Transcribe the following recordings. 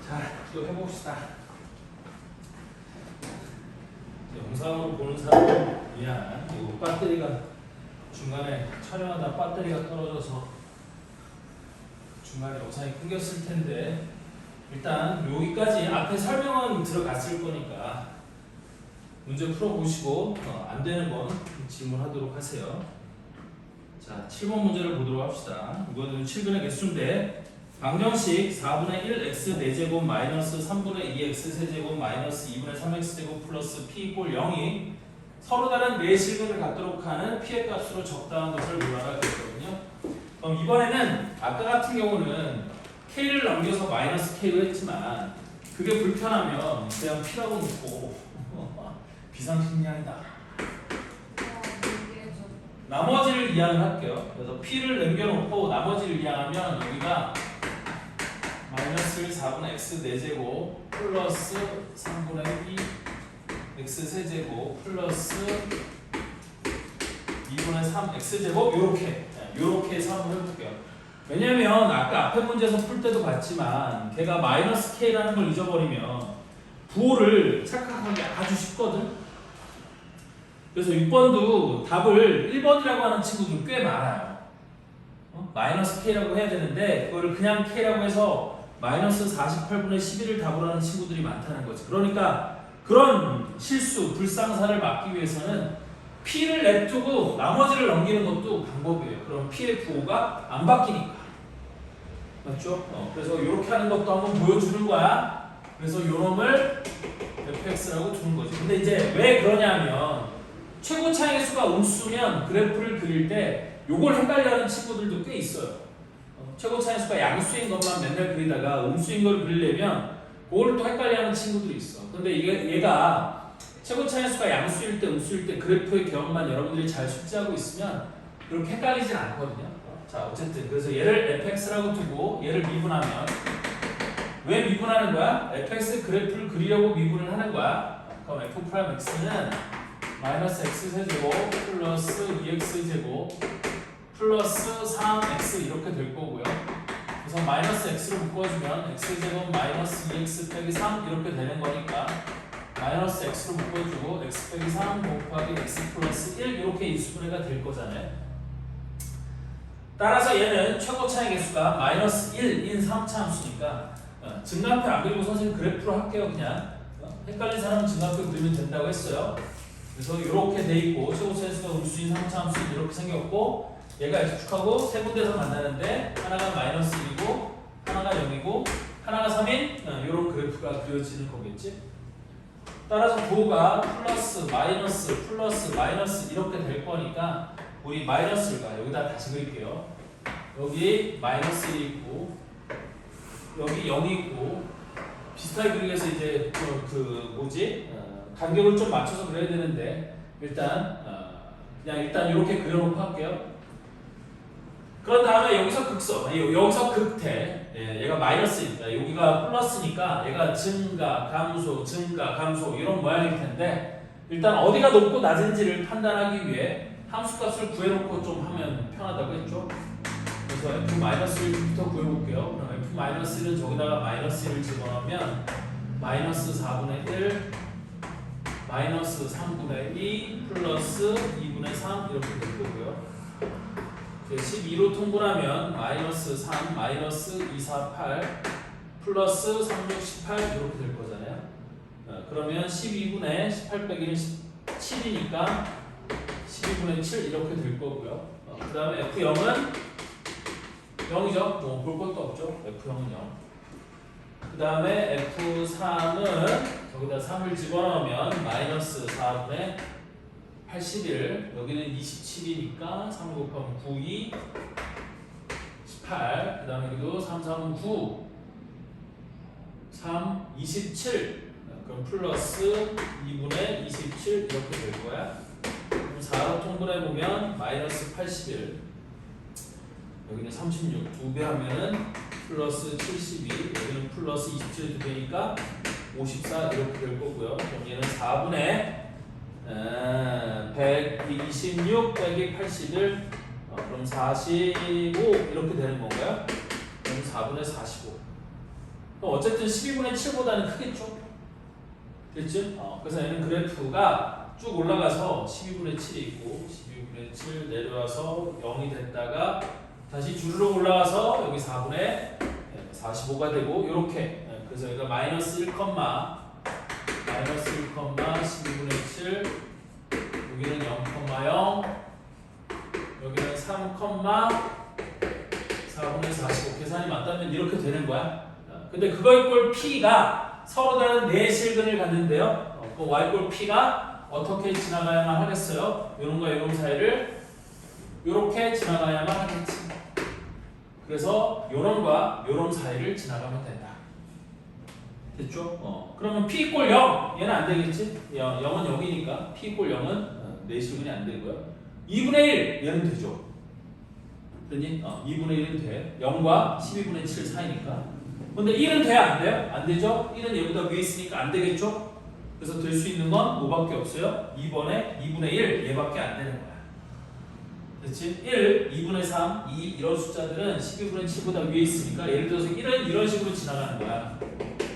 자, 또 해봅시다. 영상으로 보는 사람을 위한 이 배터리가 중간에 촬영하다 배터리가 떨어져서 중간에 영상이 끊겼을 텐데 일단 여기까지 앞에 설명은 들어갔을 거니까 문제 풀어보시고 안 되는 건 질문하도록 하세요. 자, 7번 문제를 보도록 합시다. 이거는 7근의 개수인데 방정식 4분의 1 x 4제곱 마이너스 3분의 2 x 세제곱 마이너스 2분의 3 x제곱 플러스 p 이꼴 0이 서로 다른 네 실근을 갖도록 하는 p의 값으로 적당한 것을 몰라라 그랬거든요. 그럼 이번에는 아까 같은 경우는 k를 넘겨서 마이너스 k로 했지만 그게 불편하면 그냥 p라고 놓고 비상식량이다. 나머지를 이항을 할게요. 그래서 p를 남겨놓고 나머지를 이항하면 여기가 마이너스 4분의 x 4제곱 플러스 3분의 2 x 세제곱 플러스 2분의 3 x제곱 요렇게 해서 한번 해볼게요. 왜냐면 아까 앞에 문제에서 풀 때도 봤지만 걔가 마이너스 k라는 걸 잊어버리면 부호를 착각하기 아주 쉽거든. 그래서 6번도 답을 1번이라고 하는 친구들 꽤 많아요. 마이너스 k라고 해야 되는데 그거를 그냥 k라고 해서 마이너스 48분의 11을 답으로 하는 친구들이 많다는 거지. 그러니까 그런 실수, 불상사를 막기 위해서는 p를 냅두고 나머지를 넘기는 것도 방법이에요. 그럼 p의 부호가 안 바뀌니까. 맞죠? 그래서 이렇게 하는 것도 한번 보여주는 거야. 그래서 요 놈을 fx라고 두는 거지. 근데 이제 왜 그러냐면 최고 차이의 수가 음수면 그래프를 그릴 때 요걸 헷갈려하는 친구들도 꽤 있어요. 최고 차이의 수가 양수인 것만 맨날 그리다가 음수인 걸 그리려면 그걸 또 헷갈려하는 친구들이 있어. 근데 얘가 최고 차이의 수가 양수일 때 음수일 때 그래프의 경험만 여러분들이 잘 숙지하고 있으면 그렇게 헷갈리진 않거든요. 자, 어쨌든 그래서 얘를 fx라고 두고 얘를 미분하면 왜 미분하는 거야? fx 그래프를 그리려고 미분을 하는 거야. 그럼 f'x는 마이너스 x 세제곱 플러스 2x 제곱 플러스 3x 이렇게 될 거고요. 그래서 마이너스 x로 묶어주면 x 제곱 마이너스 2x 빼기 3 이렇게 되는 거니까 마이너스 x로 묶어주고 x 빼기 3 곱하기 x 플러스 1 이렇게 인수분해가 될 거잖아요. 따라서 얘는 최고 차이 개수가 마이너스 1인 3차 함수니까 증가표 안 그리고 선생님 그래프로 할게요. 그냥 헷갈린 사람은 증가표 그리면 된다고 했어요. 그래서 이렇게 돼 있고 최고 차이 수가 음수인 3차 함수인 이렇게 생겼고 얘가 x축하고 세 군데서 만나는데 하나가 마이너스 1이고 하나가 0이고 하나가 3인 이런 그래프가 그려지는 거겠지. 따라서 부호가 플러스 마이너스 이렇게 될 거니까 우리 마이너스를 여기다 다시 그릴게요. 여기 마이너스 1이 있고 여기 0이 있고 비슷하게 그리기 위해서 이제 간격을 좀 맞춰서 그려야 되는데 일단 일단 이렇게 그려놓고 할게요. 그런 다음에 여기서 극선, 여기서 극대, 얘가 마이너스니까 여기가 플러스니까 얘가 증가, 감소 이런 모양일 텐데 일단 어디가 높고 낮은지를 판단하기 위해 함수값을 구해놓고 좀 하면 편하다고 했죠. 그래서 f-1부터 구해볼게요. 그럼 f-1은 저기다가 마이너스 1을 집어넣으면 마이너스 4분의 1 마이너스 3분의 2 플러스 2분의 3 이렇게 될 거고요. 12로 통분하면 마이너스 3 마이너스 2, 4, 8 플러스 3, 6, 18 이렇게 될 거잖아요. 그러면 12분의 18 빼기는 7이니까 12분의 7 이렇게 될 거고요. 그 다음에 F0은 0이죠. 뭐 볼 것도 없죠. F0은 0. 그 다음에 F3은 저기다 3을 집어넣으면 마이너스 4분의 81 여기는 27이니까 3 곱하면 9, 2 18 그 다음에 여기도 3, 3은 9 3, 27 그럼 플러스 2분의 27 이렇게 될 거야. 그럼 4로 통분해보면 마이너스 81 여기는 36 2배 하면은 플러스 72 여기는 플러스 27이 되니까 54 이렇게 될 거고요. 그럼 얘는 4분의 126 빼기 81 그럼 45 이렇게 되는 건가요? 그럼 4분의 45 그럼 어쨌든 12분의 7보다는 크겠죠? 됐지? 그래서 얘는 그래프가 쭉 올라가서 12분의 7이 있고 12분의 7 내려와서 0이 됐다가 다시 주르륵 올라가서 여기 4분의 45가 되고 이렇게 그래서 여기가 마이너스 1, 마이너스 1, 12분의 7 여기는 0,0 여기는 3, 4분의 45 계산이 맞다면 이렇게 되는 거야. 근데 그거 이꼴 P가 서로 다른 네 실근을 갖는데요. 그 Y 이꼴 P가 어떻게 지나가야만 하겠어요? 이런과 이런 사이를 이렇게 지나가야만 하겠지. 그래서 요놈과 요놈 사이를 지나가면 된다. 됐죠? 그러면 P 이꼴 0 얘는 안 되겠지? 0은 0이니까 P 이꼴 0은 네 실근이 안 되고요. 2분의 1 얘는 되죠. 그러니 2분의 1은 돼. 0과 12분의 7 사이니까. 근데 1은 돼야 안 돼요? 안 되죠? 1은 얘보다 위에 있으니까 안 되겠죠? 그래서 될 수 있는 건 뭐밖에 없어요? 2번에 2분의 1 얘밖에 안 되는 거야. 됐지? 1, 2분의 3, 2 이런 숫자들은 12분의 7보다 위에 있으니까 예를 들어서 1은 이런 식으로 지나가는 거야.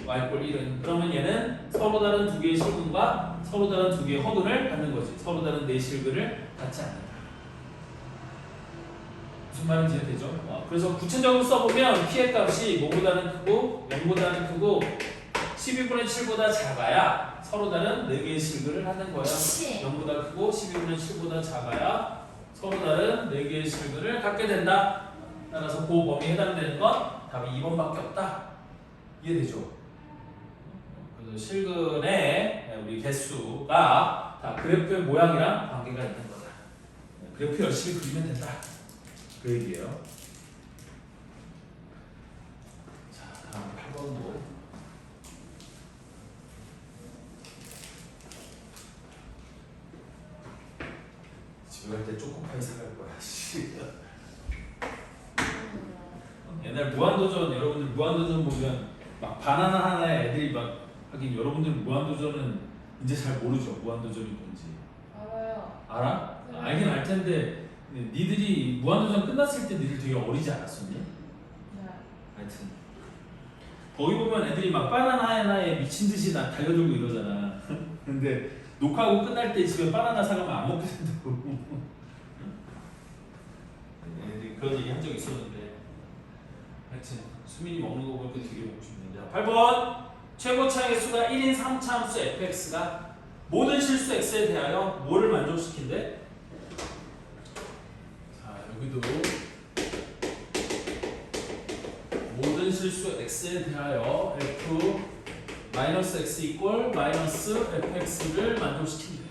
y꼴 1은. 그러면 얘는 서로 다른 두 개의 실근과 서로 다른 두 개의 허근을 갖는 거지. 서로 다른 네 실근을 갖지 않는다. 무슨 말인지 이해되죠? 그래서 구체적으로 써보면 P의 값이 뭐보다는 크고 0보다는 크고 12분의 7보다 작아야 서로 다른 4개의 실근을 하는 거야. 0보다 크고 12분의 7보다 작아야 서로 다른 4개의 실근을 갖게 된다. 따라서 그 범위에 해당되는 건 답이 2번밖에 없다. 이해되죠? 그래서 실근의 우리 개수가 다 그래프의 모양이랑 관계가 있는 거다. 그래프 열심히 그리면 된다. 그 얘기예요. 자, 다음 8번도. 집에 갈 때 초코파이 사갈 거야. 옛날 무한도전 여러분들 무한도전 보면 막 바나나 하나에 애들이 막 하긴 여러분들 무한도전은 이제 잘 모르죠. 무한도전이 뭔지. 알아요. 알아? 네. 알긴 알 텐데 니들이 무한도전 끝났을 때 니들 되게 어리지 않았었니? 네. 하여튼 거기 보면 애들이 막 바나나 하나에 미친 듯이 달려들고 이러잖아. 근데 녹화하고 끝날 때 집에 바나나 사가면 안 먹게 된다고. 애들이 그런 얘기 한 적 있었는데 하여튼 수민이 먹는 거 보니까 되게 먹고 싶네요. 8번 최고 차의 수가 1인 3차함수 fx가 모든 실수 x에 대하여 뭐를 만족시킨대? 자 여기도 모든 실수 x에 대하여 f 마이너스 x 이꼴 마이너스 fx를 만족시킨대요.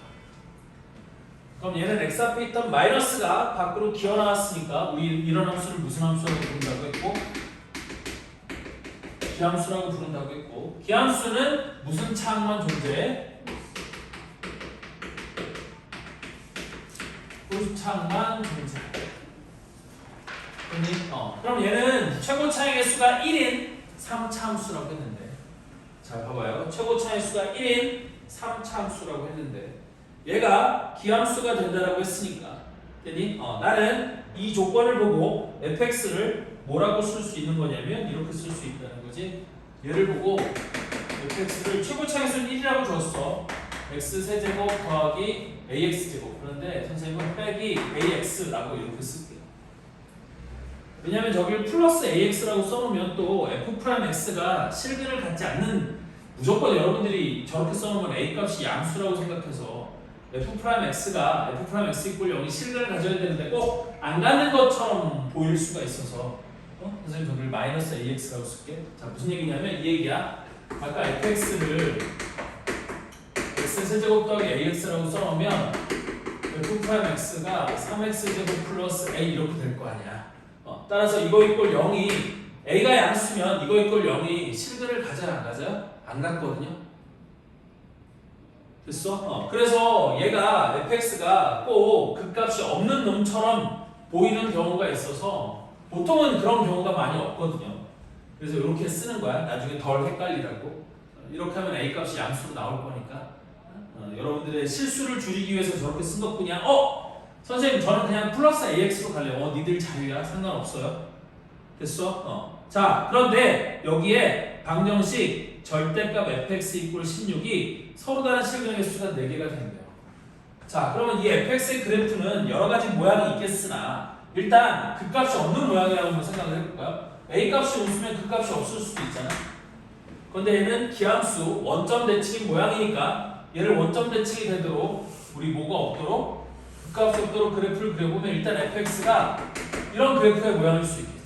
그럼 얘는 x 앞에 있던 마이너스가 밖으로 기어나왔으니까 우리 이런 함수를 무슨 함수라고 부른다고 했고 기함수라고 부른다고 했고 기함수는 무슨 차항만 존재해? 홀수차항만 존재해. 그럼 얘는 최고 차항의 수가 1인 3차함수라고 했는데 잘 봐봐요. 최고 차항의 수가 1인 3차함수라고 했는데 얘가 기함수가 된다라고 했으니까 됐니? 나는 이 조건을 보고 fx를 뭐라고 쓸 수 있는 거냐면 이렇게 쓸 수 있다는 거지. 얘를 보고 fx를 최고 차항의 수는 1이라고 줬어. x 세제곱 더하기 ax 제곱. 그런데 선생님은 빼기 ax라고 이렇게 쓸게요. 왜냐면 저기를 플러스 ax라고 써놓으면 또 f'x가 실근을 갖지 않는 무조건 여러분들이 저렇게 써놓으면 a 값이 양수라고 생각해서 f'x가 f'x 이꼴 0이 실근을 가져야 되는데 꼭 안 갖는 것처럼 보일 수가 있어서 선생님 저기를 마이너스 ax라고 쓸게. 자 무슨 얘기냐면 이 얘기야. 아까 fx를 x 세제곱 더하기 ax라고 써놓으면 f'x가 3x제곱 플러스 a 이렇게 될 거 아니야. 따라서 이거 이꼴 0이 a가 양수면 이거 이꼴 0이 실근을 가져요 안 가져요? 안 갖거든요. 됐어? 그래서 얘가 fx가 꼭 극값이 없는 놈처럼 보이는 경우가 있어서 보통은 그런 경우가 많이 없거든요. 그래서 이렇게 쓰는 거야. 나중에 덜 헷갈리라고. 이렇게 하면 a 값이 양수로 나올 거니까 여러분들의 실수를 줄이기 위해서 저렇게 쓴 것뿐이야. 선생님 저는 그냥 플러스 ax로 갈래요. 니들 자유야. 상관없어요. 됐어? 자 그런데 여기에 방정식 절대값 fx 이꼴 16이 서로 다른 실근의 개수가 4개가 된대요. 자, 그러면 이 fx의 그래프는 여러 가지 모양이 있겠으나 일단 그 값이 없는 모양이라고 한번 생각을 해볼까요? a 값이 없으면 그 값이 없을 수도 있잖아. 그런데 얘는 기함수 원점 대칭인 모양이니까 얘를 원점 대칭이 되도록 우리 뭐가 없도록 그 값이 없도록 그래프를 그려보면 일단 fx가 이런 그래프의 모양일 수 있겠지.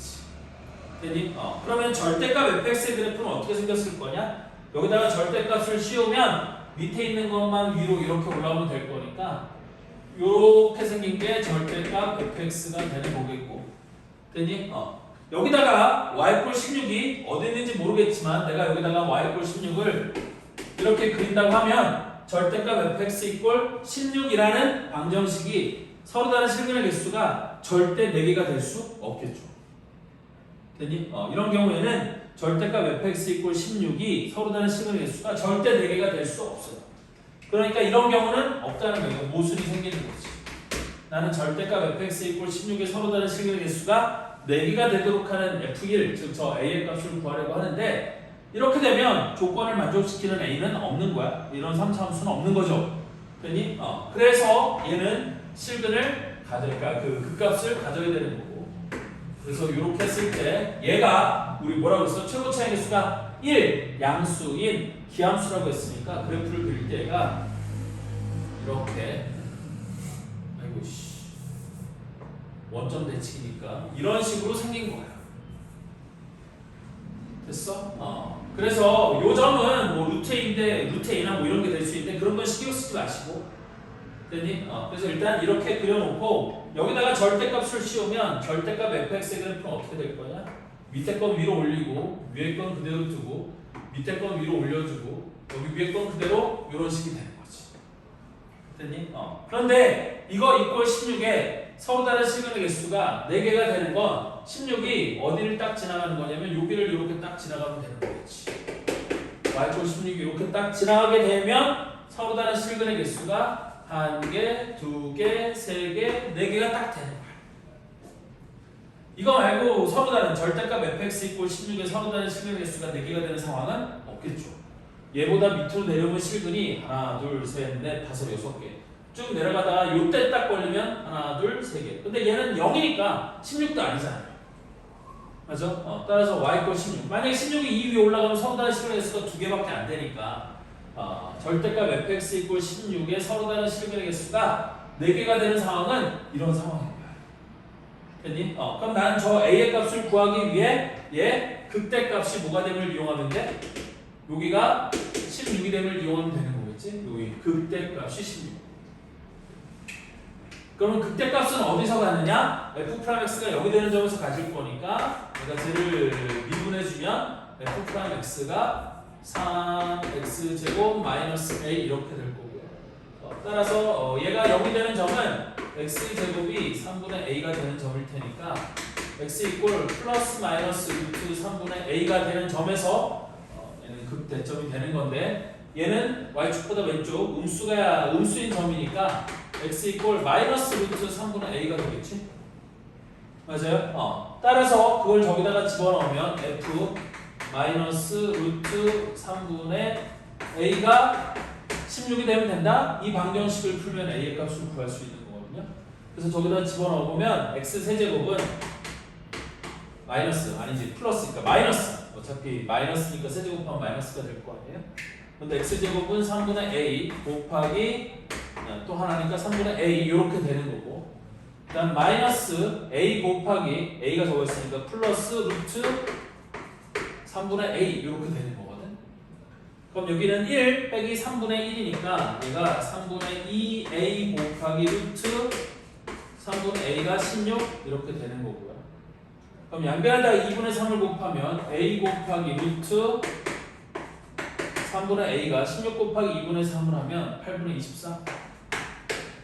되니? 그러면 절대값 fx의 그래프는 어떻게 생겼을 거냐? 여기다가 절대값을 씌우면 밑에 있는 것만 위로 이렇게 올라오면 될 거니까 이렇게 생긴 게 절대값 fx가 되는 거겠고. 되니? 여기다가 y 꼴 16이 어디 있는지 모르겠지만 내가 여기다가 y 꼴 16을 이렇게 그린다고 하면 절대값 fx 이꼴 16이라는 방정식이 서로 다른 실근의 개수가 절대 4개가 될 수 없겠죠. 되니? 이런 경우에는 절대값 fx 이꼴 16이 서로 다른 실근의 개수가 절대 4개가 될 수 없어요. 그러니까 이런 경우는 없다는 거예요. 모순이 생기는 거지. 나는 절대값 fx 이꼴 16의 서로 다른 실근의 개수가 4개가 되도록 하는 f1, 즉 저 a의 값을 구하려고 하는데 이렇게 되면 조건을 만족시키는 a는 없는 거야. 이런 3차 함수는 없는 거죠. 되니? 그래서 얘는 실근을 가져니까 그 값을 가져야 되는 거고. 그래서 이렇게 했을 때 얘가 우리 뭐라고 했어? 최고 차이 개수가 1 양수인 기함수라고 했으니까 그래프를 그릴 때 얘가 이렇게 아이고 씨 원점 대칭이니까 이런 식으로 생긴 거야. 됐어? 그래서 요 점은 뭐 루트 A인데 루트 A나 뭐 이런 게 될 수 있는데 그런 건 신경 쓰지 마시고. 됐니? 그래서 일단 이렇게 그려놓고 여기다가 절대값을 씌우면 절대값 fx의 그래프는 어떻게 될 거냐? 밑에 건 위로 올리고 위에 건 그대로 두고 밑에 건 위로 올려주고 여기 위에 건 그대로 이런 식이 되는 거지. 됐니? 그런데 이거 이꼴 16에 서로 다른 실근의 개수가 4개가 되는 건 16이 어디를 딱 지나가는 거냐면 여기를 이렇게 딱 지나가면 되는 거겠지. y꼴 16이 이렇게 딱 지나가게 되면 서로 다른 실근의 개수가 1개, 2개, 3개, 4개가 딱 되는 거야. 이거 말고 서로 다른 절대값 fx 이꼴 16의 서로 다른 실근의 개수가 4개가 되는 상황은 없겠죠. 얘보다 밑으로 내려오면 실근이 하나, 둘, 셋, 넷, 다섯, 6개 쭉 내려가다가 요때 딱 걸리면 하나, 둘, 3개. 근데 얘는 0이니까 16도 아니잖아요. 맞죠? 따라서 y 꼴 16. 만약에 16이 2 위에 올라가면 서로 다른 실근의 개수가 2개밖에 안 되니까 절대값 fx 이꼴 16의 서로 다른 실근의 개수가 4개가 되는 상황은 이런 상황인 거야. 됐니? 그럼 나는 저 a의 값을 구하기 위해 얘 극대값이 뭐가 됨을 이용하면 돼? 여기가 16이 됨을 이용하면 되는 거겠지? 여기 극대값이 16. 그러면 극대값은 어디서 갖느냐? f'x가 여기 되는 점에서 가질 거니까 내가 쟤를 미분해주면 f'x가 3x제곱 마이너스 a 이렇게 될 거고요. 따라서 얘가 0이 되는 점은 x제곱이 3분의 a가 되는 점일 테니까 x 이꼴 플러스 마이너스 루트 3분의 a가 되는 점에서 얘는 극대점이 되는 건데 얘는 y축보다 왼쪽 음수인 점이니까 x 이꼴 마이너스 루트 3분의 a가 되겠지? 맞아요? 따라서 그걸 저기다가 집어넣으면 f 마이너스 루트 3분의 a가 16이 되면 된다? 이 방정식을 풀면 a의 값을 구할 수 있는 거거든요. 그래서 저기다 집어넣으면 x 세제곱은 마이너스 아니지 플러스니까 마이너스 어차피 마이너스니까 세제곱하면 마이너스가 될 거 아니에요? 근데 x제곱은 3분의 a 곱하기 또 하나니까 3분의 a 이렇게 되는 거고 그 다음 마이너스 a 곱하기 a가 적어있으니까 플러스 루트 3분의 a 이렇게 되는 거거든. 그럼 여기는 1 빼기 3분의 1이니까 얘가 3분의 2a 곱하기 루트 3분의 a가 16 이렇게 되는 거고요. 그럼 양변에다가 2분의 3을 곱하면 a 곱하기 루트 3분의 a가 16 곱하기 2분의 3을 하면 8분의 24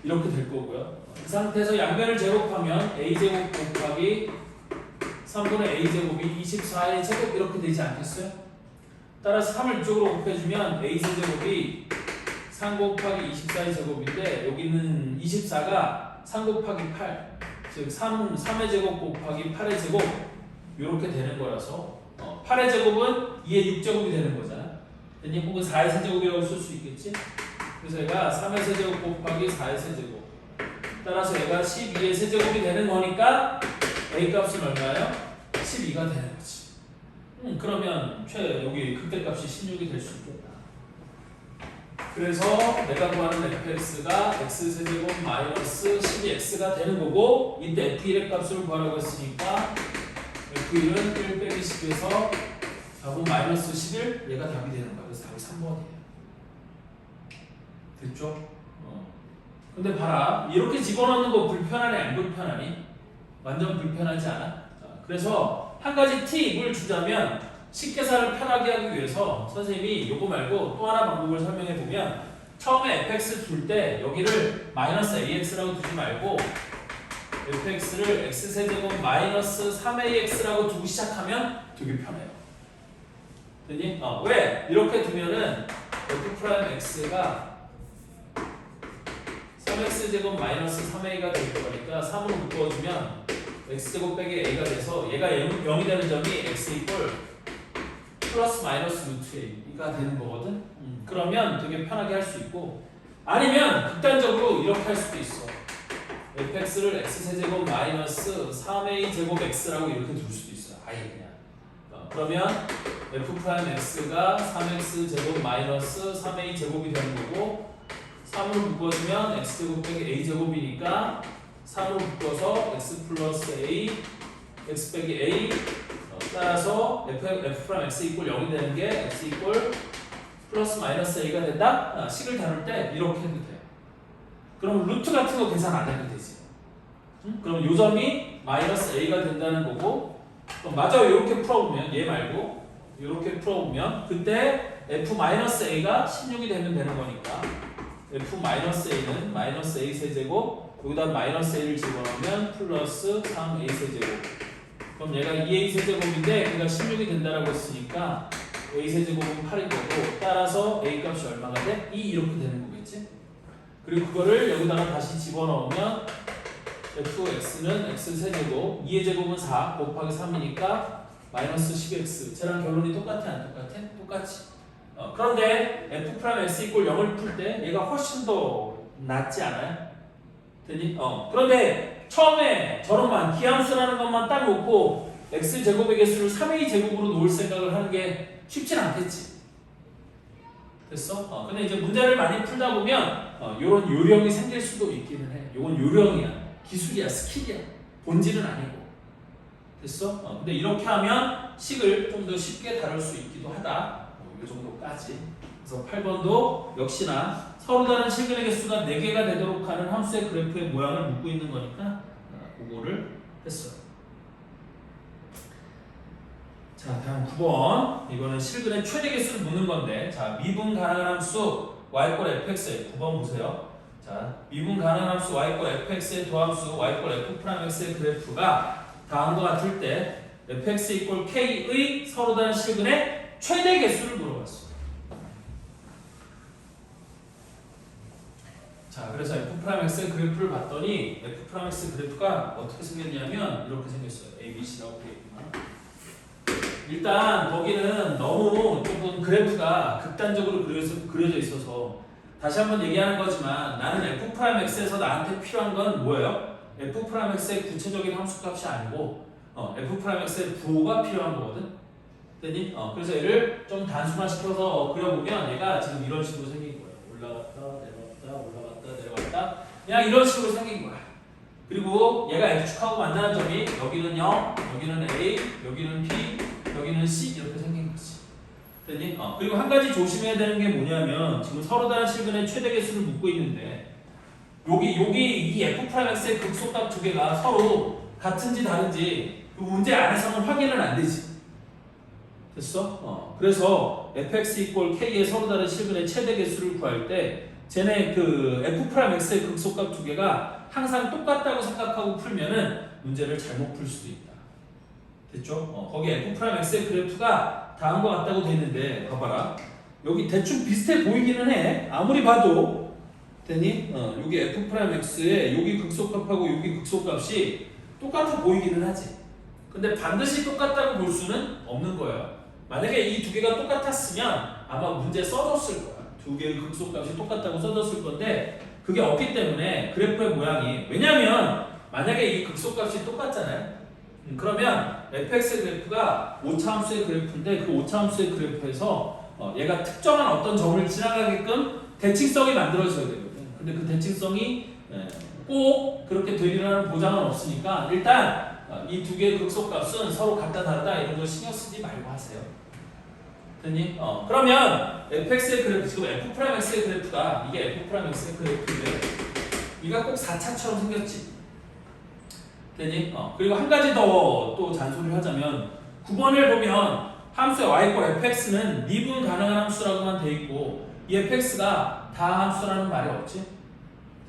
이렇게 될 거고요. 그 상태에서 양변을 제곱하면 a제곱 곱하기 3분의 a제곱이 24의 제곱 이렇게 되지 않겠어요? 따라서 3을 이쪽으로 곱해주면 a제곱이 3 곱하기 24의 제곱인데 여기는 24가 3 곱하기 8 즉 3의 제곱 곱하기 8의 제곱 이렇게 되는 거라서 8의 제곱은 2의 6제곱이 되는 거잖아. 됐니? 혹은 4의 세제곱이라고 쓸 수 있겠지? 그래서 얘가 3의 세제곱 곱하기 4의 세제곱. 따라서 얘가 12의 세제곱이 되는 거니까 A 값은 얼마예요? 12가 되는 거지. 그러면 여기 극대값이 16이 될 수 있겠다. 그래서 내가 구하는 fx가 x세제곱 마이너스 12x가 되는 거고, 이때 f1의 값을 구하라고 했으니까 f1은 1 빼기 10에서 답은 마이너스 11, 얘가 답이 되는 거야. 그래서 답이 3번이에요. 됐죠? 근데 봐라, 이렇게 집어넣는 거 불편하니 안 불편하니? 완전 불편하지 않아? 그래서 한 가지 팁을 주자면, 식계산을 편하게 하기 위해서 선생님이 요거 말고 또 하나 방법을 설명해 보면, 처음에 fx 둘 때 여기를 마이너스 ax라고 두지 말고 fx를 x세제곱 마이너스 3ax라고 두고 시작하면 되게 편해요. 됐니? 왜? 이렇게 두면은 f'x가 3x제곱 마이너스 3a가 될 거니까 3으로 묶어주면 x제곱 빼기 a가 돼서 얘가 0이 되는 점이 x 이꼴 플러스 마이너스 루트 a가 되는 거거든. 그러면 되게 편하게 할 수 있고, 아니면 극단적으로 이렇게 할 수도 있어. fx를 x세제곱 마이너스 3a 제곱 x라고 이렇게 둘 수도 있어요. 아예 그냥. 그러면 f'x가 3x 제곱 마이너스 3a 제곱이 되는 거고, 3으로 묶어주면 x제곱 빼기 a 제곱이니까 3으로 묶어서 x 플러스 a x 빼기 a, 따라서 f'x 이꼴 0이 되는 게 x 이꼴 플러스 마이너스 a가 된다? 식을 다룰 때 이렇게 해도 돼요. 그럼 루트 같은 거 계산 안 해도 되지. 그럼 요 점이 마이너스 a가 된다는 거고, 맞아요. 이렇게 풀어보면, 얘 말고 이렇게 풀어보면 그때 f-a가 16이 되면 되는 거니까 f-a는 마이너스 a 세제곱, 여기다 마이너스 a를 집어넣으면 플러스 3a 세제곱. 그럼 얘가 2a 세제곱인데 얘가 16이 된다라고 했으니까 a 세제곱은 8인 거고, 따라서 a 값이 얼마가 돼? 2 이렇게 되는 거겠지? 그리고 그거를 여기다가 다시 집어넣으면 fx는 x 세제곱, 2의 제곱은 4 곱하기 3이니까 마이너스 10x. 쟤랑 결론이 똑같아 안 똑같아? 똑같지. 그런데 f'x 이꼴 0을 풀 때 얘가 훨씬 더 낫지 않아요? 되니? 그런데 처음에 저런만 기함수라는 것만 딱 놓고 x 제곱의 개수를 3a 제곱으로 놓을 생각을 하는 게 쉽진 않겠지. 됐어? 근데 이제 문제를 많이 풀다 보면 요런 요령이 생길 수도 있기는 해. 요건 요령이야. 기술이야. 스킬이야. 본질은 아니고. 됐어? 근데 이렇게 하면 식을 좀 더 쉽게 다룰 수 있기도 하다. 요 정도까지. 그래서 8번도 역시나 서로 다른 실근의 개수가 4개가 되도록 하는 함수의 그래프의 모양을 묻고 있는 거니까 그거를 했어요. 자, 다음 9번. 이거는 실근의 최대 개수를 묻는 건데, 자, 미분 가능한 함수 y꼴 fx의 9번 보세요. 자, 미분 가능한 함수 y꼴 fx의 도함수 y꼴 f'x의 그래프가 다음과 같을 때 fx 이꼴 k의 서로 다른 실근의 최대 개수를 물어봤어. 자, 그래서 f'x의 그래프를 봤더니 f'x 그래프가 어떻게 생겼냐면 이렇게 생겼어요. A, B, C라고 되어 있구나. 일단 거기는 너무 조금 그래프가 극단적으로 그려져 있어서 다시 한번 얘기하는 거지만, 나는 f'x에서 나한테 필요한 건 뭐예요? f'x의 구체적인 함수값이 아니고 f'x의 부호가 필요한 거거든. 됐니? 그래서 얘를 좀 단순화시켜서 그려보면 얘가 지금 이런 식으로 생긴 거예요. 올라갔다 내려갔다 올라갔다 내려갔다, 그냥 이런 식으로 생긴 거야. 그리고 얘가 x축하고 만나는 점이 여기는 0, 여기는 a, 여기는 b, 여기는 c 이렇게 생긴 거지. 됐니? 그리고 한 가지 조심해야 되는 게 뭐냐면, 지금 서로 다른 실근의 최대 개수를 묻고 있는데 여기 이 f'x의 극소값 두 개가 서로 같은지 다른지 그 문제 안에서는 확인은 안 되지. 됐어? 그래서 fx 이꼴 k의 서로 다른 실근의 최대 개수를 구할 때 쟤네 그 f'x의 극소값 두 개가 항상 똑같다고 생각하고 풀면은 문제를 잘못 풀 수도 있다. 됐죠? 거기 f'x의 그래프가 다음과 같다고 돼 있는데 봐봐라. 여기 대충 비슷해 보이기는 해. 아무리 봐도. 됐니? 여기 f'x에 여기 극소값하고 여기 극소값이 똑같아 보이기는 하지. 근데 반드시 똑같다고 볼 수는 없는 거예요. 만약에 이 두 개가 똑같았으면 아마 문제 써줬을 거야. 두 개의 극소값이 똑같다고 써줬을 건데 그게 없기 때문에 그래프의 모양이, 왜냐면 만약에 이 극소값이 똑같잖아요. 그러면 fx의 그래프가 오차함수의 그래프인데 그 오차함수의 그래프에서 얘가 특정한 어떤 점을 지나가게끔 대칭성이 만들어져야 되거든요. 근데 그 대칭성이 꼭 그렇게 되리라는 보장은 없으니까 일단 이 두 개의 극소값은 서로 같다 다르다 이런 거 신경 쓰지 말고 하세요. 됐니? 그러면 fx의 그래프, 지금 f'x의 그래프가 이게 f'x의 그래프인데 이가 꼭 4차처럼 생겼지. 됐니? 그리고 한 가지 더 또 잔소리를 하자면 9번을 보면 함수의 y꼴 fx는 미분 가능한 함수라고만 돼 있고 이 fx가 다 함수라는 말이 없지.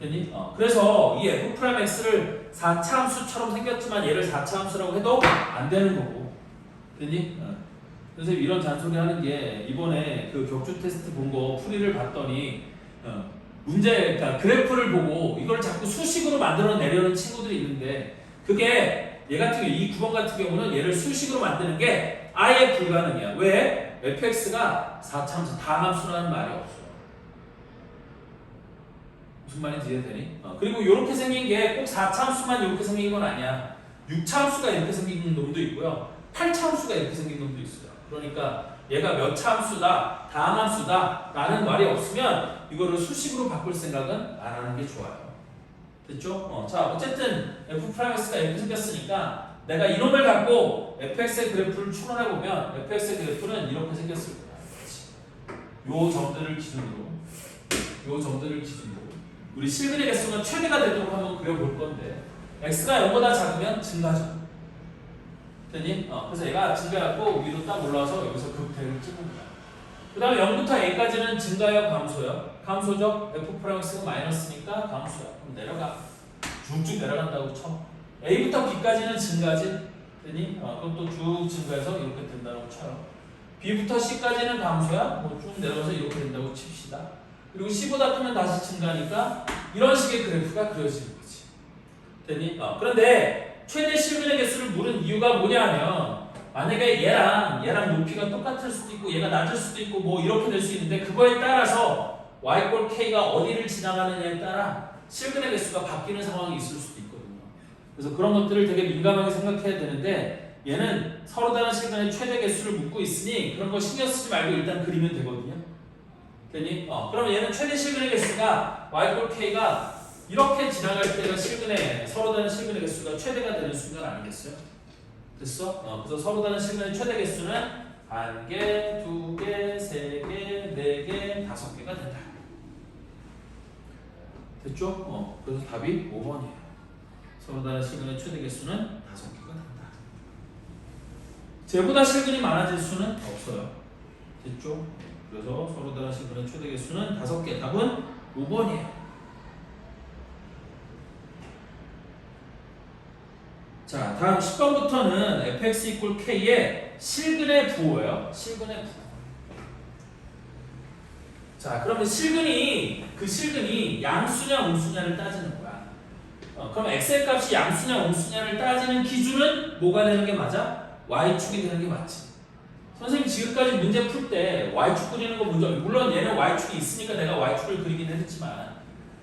됐니? 그래서 이 f'x를 4차 함수처럼 생겼지만 얘를 4차 함수라고 해도 안 되는 거고. 됐니? 그래서 이런 잔소리 하는 게 이번에 그 격주 테스트 본 거 풀이를 봤더니 문제, 그러니까 그래프를 보고 이걸 자꾸 수식으로 만들어 내려는 친구들이 있는데 그게 얘 같은 경우 이 9번 같은 경우는 얘를 수식으로 만드는 게 아예 불가능이야. 왜? fx가 4차 함수 다함수라는 말이 없어. 무슨 말인지 이해되니? 그리고 이렇게 생긴 게 꼭 4차 함수만 이렇게 생긴 건 아니야. 6차 함수가 이렇게 생긴 놈도 있고요. 8차 함수가 이렇게 생긴 놈도 있어요. 그러니까 얘가 몇 차 함수다, 다함 함수다 라는 말이 없으면 이거를 수식으로 바꿀 생각은 안 하는 게 좋아요. 됐죠? 자, 어쨌든 f'x가 이렇게 생겼으니까 내가 이놈을 갖고 fx의 그래프를 추론해보면 fx의 그래프는 이렇게 생겼을 거야. 요 점들을 기준으로 우리 실근의 개수가 최대가 되도록 한번 그려볼 건데 x가 0보다 작으면 증가죠. 됐니? 그래서 얘가 증가하고 위로 딱 올라와서 여기서 극대를 찍는 거야. 그 다음에 0부터 a까지는 증가요, 감소요? 감소죠? f'x가 마이너스니까 감소야. 그럼 내려가. 쭉쭉 내려간다고 쳐. a부터 b까지는 증가지. 됐니? 그럼 또 쭉 증가해서 이렇게 된다고 쳐요. b부터 c까지는 감소야. 뭐 쭉 내려가서 이렇게 된다고 칩시다. 그리고 c보다 크면 다시 증가니까 이런 식의 그래프가 그려지는 거지. 됐니? 그런데 최대 실근의 개수를 물은 이유가 뭐냐면 만약에 얘랑 높이가 똑같을 수도 있고 얘가 낮을 수도 있고 뭐 이렇게 될 수 있는데 그거에 따라서 y꼴 k가 어디를 지나가느냐에 따라 실근의 개수가 바뀌는 상황이 있을 수도 있거든요. 그래서 그런 것들을 되게 민감하게 생각해야 되는데 얘는 서로 다른 실근의 최대 개수를 묻고 있으니 그런 거 신경 쓰지 말고 일단 그리면 되거든요. 됐니? 그러면 얘는 최대 실근의 개수가 y꼴 k가 이렇게 지나갈 때가 실근의 서로 다른 실근의 개수가 최대가 되는 순간 아니겠어요? 됐어? 그래서 서로 다른 실근의 최대 개수는 1개, 2개, 3개, 4개, 5개가 된다. 됐죠? 그래서 답이 5번이에요. 서로 다른 실근의 최대 개수는 5개가 된다. 쟤보다 실근이 많아질 수는 없어요. 됐죠? 그래서 서로 다른 실근의 최대 개수는 5개. 답은 5번이에요. 자, 다음 10번부터는 fx equal k의 실근의 부호예요. 실근의 부호. 자, 그러면 그 실근이 양수냐 음수냐를 따지는 거야. 그럼 x의 값이 양수냐 음수냐를 따지는 기준은 뭐가 되는 게 맞아? y축이 되는 게 맞지. 선생님 지금까지 문제 풀 때 y축 그리는 거 물론 얘는 y축이 있으니까 내가 y축을 그리긴 했지만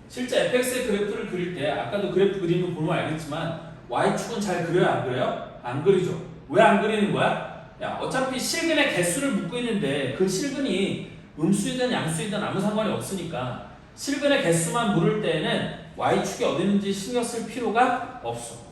실제 fx의 그래프를 그릴 때 아까도 그래프 그리는 거 보면 알겠지만 y축은 잘 그려요? 안 그려요? 안 그리죠. 왜 안 그리는 거야? 야, 어차피 실근의 개수를 묻고 있는데 그 실근이 음수이든 양수이든 아무 상관이 없으니까 실근의 개수만 물을 때에는 y축이 어디 있는지 신경 쓸 필요가 없어.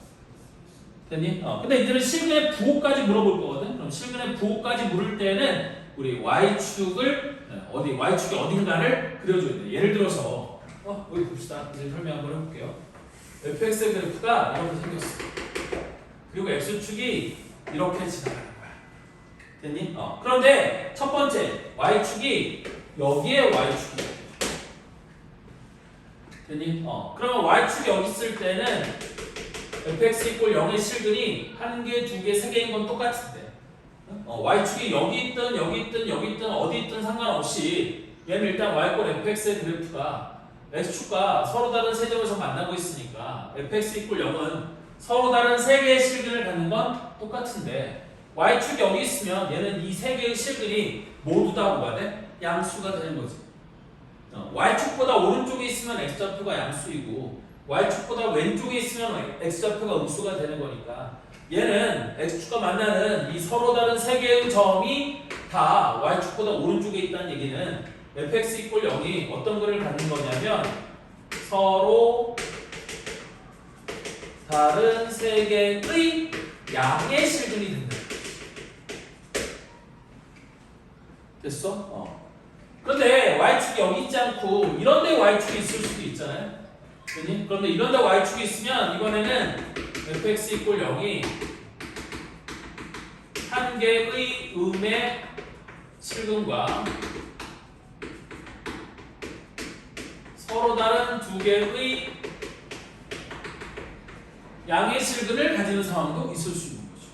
됐니? 근데 이제는 실근의 부호까지 물어볼 거거든. 그럼 실근의 부호까지 물을 때에는 우리 y축을 y축이 어딘가를 그려줘야 돼. 예를 들어서 여기 봅시다. 이제 설명 한번 해볼게요. fx의 그래프가 이렇게 생겼어. 그리고 x축이 이렇게 지나가는 거야. 됐니? 그런데 첫 번째 y축이 여기에 y축이 됐니? 그러면 y축이 여기 있을 때는 fx equal 0의 실근이 1개, 2개, 3개인 건 똑같은데 y축이 여기 있든 여기 있든 여기 있든 어디 있든 상관없이 얘는 일단 y꼴 fx의 그래프가 x축과 서로 다른 세점에서 만나고 있으니까 fx equal 0은 서로 다른 세 개의 실근을 갖는 건 똑같은데 y축이 여기 있으면 얘는 이 세 개의 실근이 모두 다 뭐가 돼? 양수가 되는 거지. y축보다 오른쪽에 있으면 x좌표가 양수이고 y축보다 왼쪽에 있으면 x좌표가 음수가 되는 거니까 얘는 x축과 만나는 이 서로 다른 세 개의 점이 다 y축보다 오른쪽에 있다는 얘기는 fx = 0이 어떤 거를 갖는 거냐면 서로 다른 세 개의 양의 실근이 된다. 됐어? 그런데 y축이 여기 있지 않고 이런데 y축이 있을 수도 있잖아요. 그니? 그런데 이런데 y축이 있으면 이번에는 fx = 0이 한 개의 음의 실근과 서로 다른 두 개의 양의 실근을 가지는 상황도 있을 수 있는 거죠.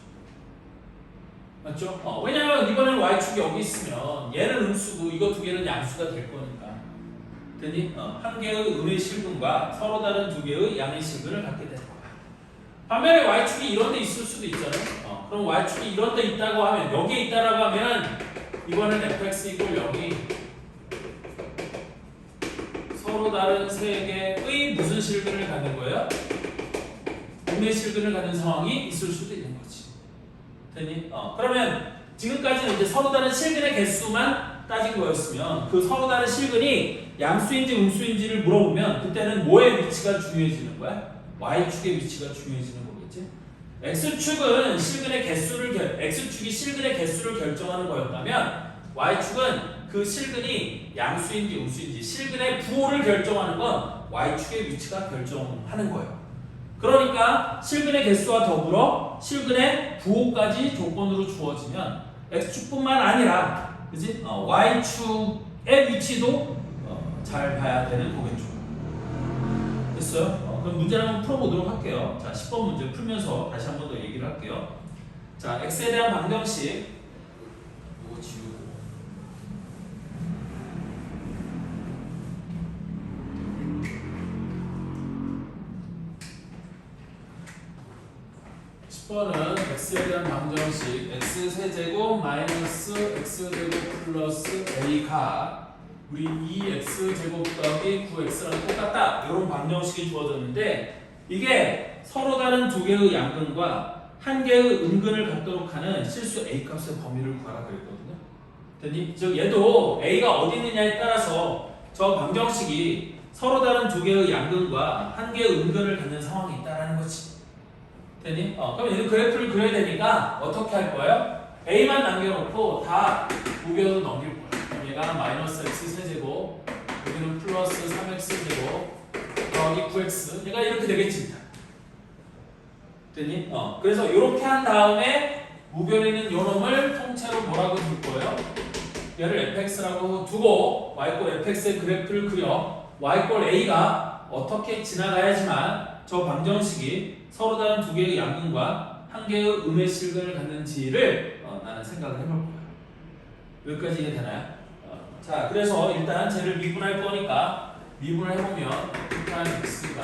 맞죠? 왜냐면 이번에는 y축이 여기 있으면 얘는 음수고 이거 두 개는 양수가 될 거니까. 되니? 한 개의 음의 실근과 서로 다른 두 개의 양의 실근을 갖게 되는 거야. 반면에 y축이 이런 데 있을 수도 있잖아요. 그럼 y축이 이런 데 있다고 하면 여기에 있다라고 하면 이번엔 fx = 0이 서로 다른 세 개의 무슨 실근을 갖는 거예요? 음의 실근을 갖는 상황이 있을 수도 있는 거지. 되니? 그러면 지금까지는 이제 서로 다른 실근의 개수만 따진 거였으면 그 서로 다른 실근이 양수인지 음수인지를 물어보면 그때는 뭐의 위치가 중요해지는 거야? y축의 위치가 중요해지는 거겠지? x축은 실근의 개수를 x축이 실근의 개수를 결정하는 거였다면 y축은 그 실근이 양수인지 음수인지 실근의 부호를 결정하는 건 y축의 위치가 결정하는 거예요. 그러니까 실근의 개수와 더불어 실근의 부호까지 조건으로 주어지면 x축뿐만 아니라 그지? y축의 위치도 잘 봐야 되는 거겠죠. 됐어요? 그럼 문제를 한번 풀어보도록 할게요. 자, 10번 문제 풀면서 다시 한번 더 얘기를 할게요. 자, x에 대한 방정식 이거 지우고 10번은 x에 대한 방정식 x세제곱 마이너스 x제곱 플러스 a가 우리 2x제곱 더하기 9x랑 똑같다 이런 방정식이 주어졌는데 이게 서로 다른 두 개의 양근과 한 개의 음근을 갖도록 하는 실수 a 값의 범위를 구하라 그랬거든요. 됐니? 즉 얘도 a가 어디 있느냐에 따라서 저 방정식이 서로 다른 두 개의 양근과 한 개의 음근을 갖는 상황이 있다라는 거지. 되니? 그럼 얘는 그래프를 그려야 되니까 어떻게 할 거예요? a만 남겨놓고 다 우변으로 넘길 거예요. 그럼 얘가 마이너스 x 세제곱 여기는 플러스 3x제곱 더하기 9x 얘가 이렇게 되겠지. 되니? 그래서 이렇게 한 다음에 우변에 있는 요놈을 통째로 뭐라고 줄 거예요? 얘를 fx라고 두고 y꼴 fx의 그래프를 그려 y꼴 a가 어떻게 지나가야지만 저 방정식이 서로 다른 두 개의 양근과 한 개의 음의 실근을 갖는지를 나는 생각을 해볼 거예요. 여기까지 이해되나요? 자, 그래서 일단 쟤를 미분할 거니까 미분을 해보면 프라임 x가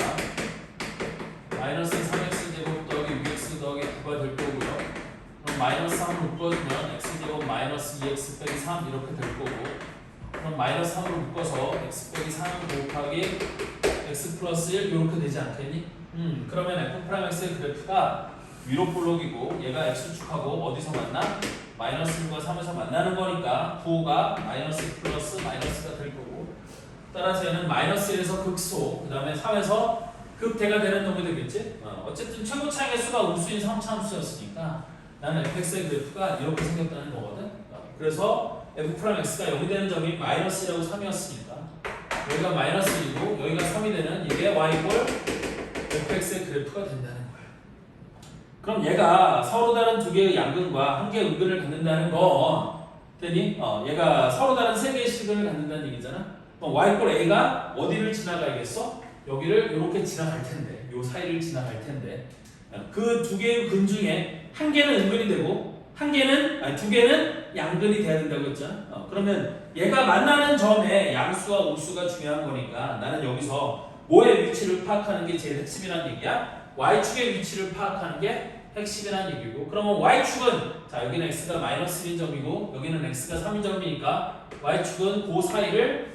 마이너스 3x제곱 더하기 6x 더하기 9가 될 거고요. 그럼 마이너스 3을 묶어주면 x제곱 마이너스 2x 빼기 3 이렇게 될 거고 그럼 마이너스 3으로 묶어서 x 빼기 3 곱하기 x 플러스 1 이렇게 되지 않겠니? 그러면 f'x의 그래프가 위로 볼록이고 얘가 x축하고 어디서 만나? 마이너스 1과 3에서 만나는 거니까 부호가 마이너스 플러스 마이너스가 될 거고 따라서 얘는 마이너스 1에서 극소 그 다음에 3에서 극대가 되는 놈이 되겠지? 어쨌든 최고차의 수가 음수인 3차함수였으니까 나는 fx의 그래프가 이렇게 생겼다는 거거든. 그래서 f'x가 0이 되는 점이 마이너스 1하고 3이었으니까 여기가 마이너스 1이고 여기가 3이 되는 이게 y꼴 fx의 그래프가 된다는 거예요. 그럼 얘가 서로 다른 두 개의 양근과 한 개의 음근을 갖는다는 건 되니? 얘가 서로 다른 세 개의 실근을 갖는다는 얘기잖아. 그럼 y꼴 a가 어디를 지나가야겠어? 여기를 이렇게 지나갈 텐데 요 사이를 지나갈 텐데 그 두 개의 근 중에 한 개는 음근이 되고 한 개는 아니 두 개는 양근이 돼야 된다고 했잖아. 그러면 얘가 만나는 점에 양수와 음수가 중요한 거니까 나는 여기서 뭐의 위치를 파악하는 게 제일 핵심이라는 얘기야? y축의 위치를 파악하는 게 핵심이라는 얘기고 그러면 y축은 자 여기는 x가 마이너스 1인 점이고 여기는 x가 3인 점이니까 y축은 그 사이를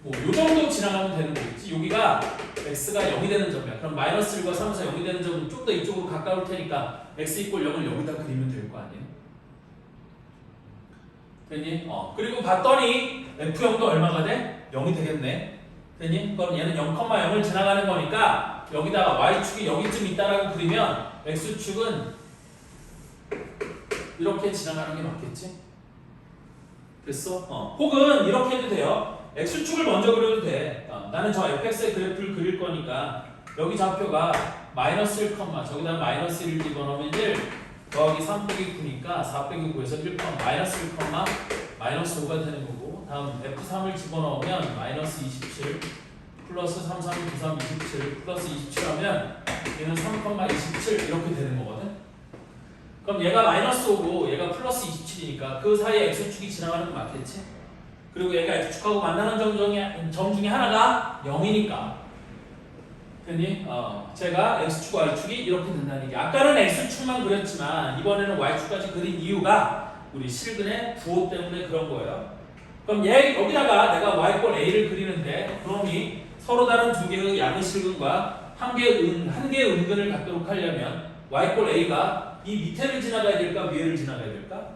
뭐 요 정도 지나가면 되는 거겠지. 여기가 x가 0이 되는 점이야. 그럼 마이너스 1과 3에서 0이 되는 점은 좀 더 이쪽으로 가까울 테니까 x 이꼴 0을 여기다 그리면 될 거 아니에요. 됐니? 그리고 봤더니 f0도 얼마가 돼? 0이 되겠네. 됐니? 그럼 얘는 0,0을 지나가는 거니까 여기다가 y축이 여기쯤 있다라고 그리면 x축은 이렇게 지나가는 게 맞겠지? 됐어? 혹은 이렇게 해도 돼요. x축을 먼저 그려도 돼. 나는 저 fx의 그래프를 그릴 거니까 여기 좌표가 마이너스 1, 저기다 마이너스 1 집어넣으면 1 더하기 3 빼기 9니까 4 빼기 9에서 1, 마이너스 1, 마이너스 5가 되는 거고 다음 f3을 집어넣으면 마이너스 27 플러스 3, 3, 9, 3, 27 플러스 27 하면 얘는 3,27 이렇게 되는 거거든. 그럼 얘가 마이너스 5고 얘가 플러스 27이니까 그 사이에 x축이 지나가는 거 맞겠지? 그리고 얘가 x축하고 만나는 점 중에 하나가 0이니까 됐니? 제가 x축, y축이 이렇게 된다는 얘기. 아까는 x축만 그렸지만 이번에는 y축까지 그린 이유가 우리 실근의 부호 때문에 그런 거예요. 그럼 여기다가 내가 y꼴 a를 그리는데 그놈이 서로 다른 두 개의 양의 실근과 한 개의 은근을 갖도록 하려면 y꼴 a가 이 밑에를 지나가야 될까 위에를 지나가야 될까?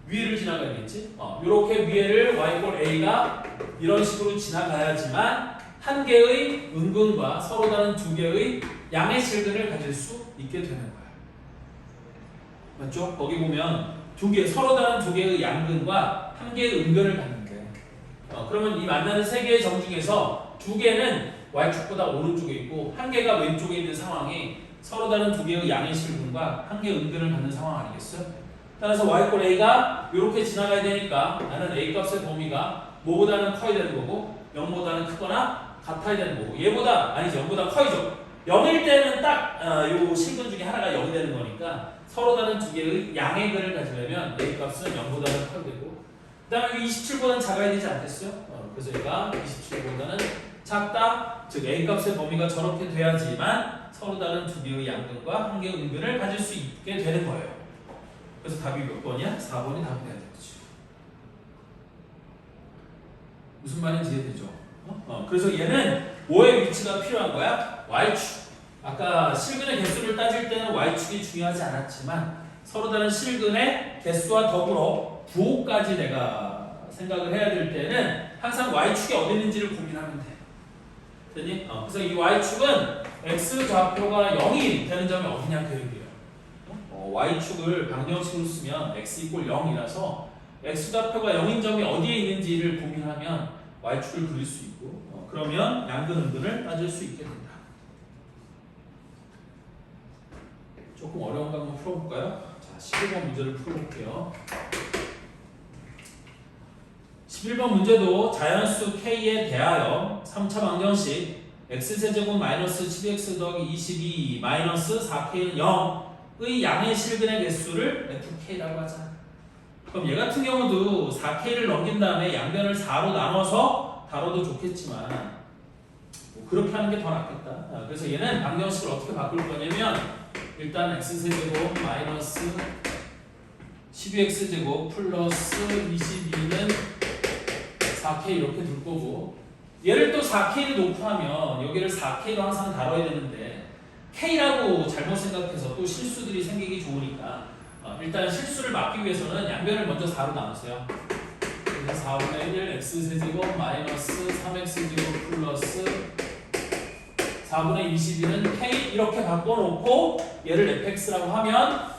위에를 지나가야겠지. 이렇게 위에를 y꼴 a가 이런 식으로 지나가야지만 한 개의 은근과 서로 다른 두 개의 양의 실근을 가질 수 있게 되는 거야. 맞죠? 거기 보면 서로 다른 두 개의 양근과 한 개의 은근을 갖는데 그러면 이 만나는 세 개의 점 중에서 두 개는 y축보다 오른쪽에 있고 한 개가 왼쪽에 있는 상황이 서로 다른 두 개의 양의 실근과 한 개의 은근을 갖는 상황 아니겠어요? 따라서 y꼴 a가 이렇게 지나가야 되니까 나는 a 값의 범위가 뭐보다는 커야 되는 거고 0보다는 크거나 같아야 되는 거고 얘보다 아니죠 0보다 커이죠. 0일 때는 딱 요 실근 중에 하나가 0이 되는 거니까 서로 다른 두 개의 양의 근을 가지려면 a 값은 0보다는 커야 되고 그 다음에 27보다는 작아야 되지 않겠어요? 그래서 얘가 27보다는 작다. 즉 a 값의 범위가 저렇게 돼야지만 서로 다른 두 개의 양근과 한 개의 은근을 가질 수 있게 되는 거예요. 그래서 답이 몇 번이야? 4번이 답이 돼야 되겠지. 무슨 말인지 이해되죠? 그래서 얘는 뭐의 위치가 필요한 거야? y축. 아까 실근의 개수를 따질 때는 y축이 중요하지 않았지만 서로 다른 실근의 개수와 더불어 부호까지 내가 생각을 해야 될 때는 항상 y축이 어디 있는지를 고민하면 돼. 됐니? 그래서 이 y축은 x 좌표가 0이 되는 점이 어디냐 그 얘기예요. y축을 방정식으로 쓰면 x 이꼴 0이라서 x 좌표가 0인 점이 어디에 있는지를 고민하면 y축을 그릴 수 있고 그러면 양근 은근을 따질 수 있게 된다. 조금 어려운 거 한번 풀어볼까요? 자, 11번 문제를 풀어볼게요. 11번 문제도 자연수 k에 대하여 3차 방정식 x세제곱 마이너스 12x 더하기 22 마이너스 4k는 0의 양의 실근의 개수를 fk라고 하자. 그럼 얘 같은 경우도 4k를 넘긴 다음에 양변을 4로 나눠서 다뤄도 좋겠지만 뭐 그렇게 하는 게 더 낫겠다. 그래서 얘는 방정식을 어떻게 바꿀 거냐면 일단 x세제곱 마이너스 12x제곱 플러스 22는 4k 이렇게 둘 거고 얘를 또 4k를 높하면 여기를 4k로 항상 다뤄야 되는데 k라고 잘못 생각해서 또 실수들이 생기기 좋으니까 일단 실수를 막기 위해서는 양변을 먼저 4로 나누세요. 그래서 4분의 1 x세제곱 마이너스 3x제곱 플러스 4분의 22는 k 이렇게 바꿔놓고 얘를 fx라고 하면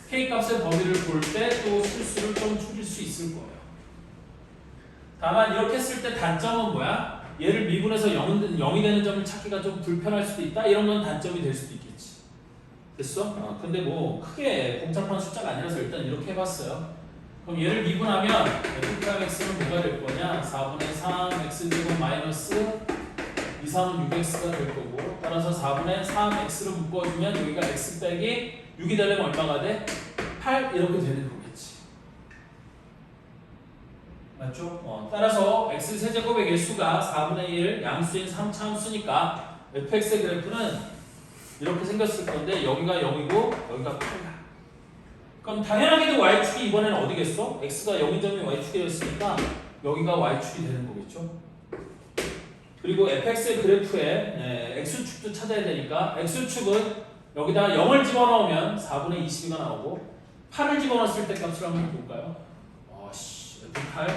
k 값의 범위를 볼 때 또 실수를 좀 줄일 수 있을 거예요. 다만 이렇게 했을 때 단점은 뭐야? 얘를 미분해서 0이 되는 점을 찾기가 좀 불편할 수도 있다? 이런 건 단점이 될 수도 있겠지. 됐어? 근데 뭐 크게 복잡한 숫자가 아니라서 일단 이렇게 해봤어요. 그럼 얘를 미분하면 f'x는 뭐가 될 거냐? 4분의 3 x제곱 마이너스 2, 3은 6x가 될 거고 따라서 4분의 3x로 묶어주면 여기가 x 빼기 6이 되려면 얼마가 돼? 8 이렇게 되는 거겠지. 맞죠? 따라서 x세제곱의 개수가 4분의 1 양수인 3차 함수니까 fx의 그래프는 이렇게 생겼을 건데 여기가 0이고 여기가 8이야. 그럼 당연하게도 y축이 이번에는 어디겠어? x가 0인점이 y축이었으니까 여기가 y축이 되는 거겠죠. 그리고 fx의 그래프에 x축도 찾아야 되니까 x축은 여기다 0을 집어넣으면 4분의 22가 나오고 8을 집어넣었을 때 값을 한번 볼까요? f8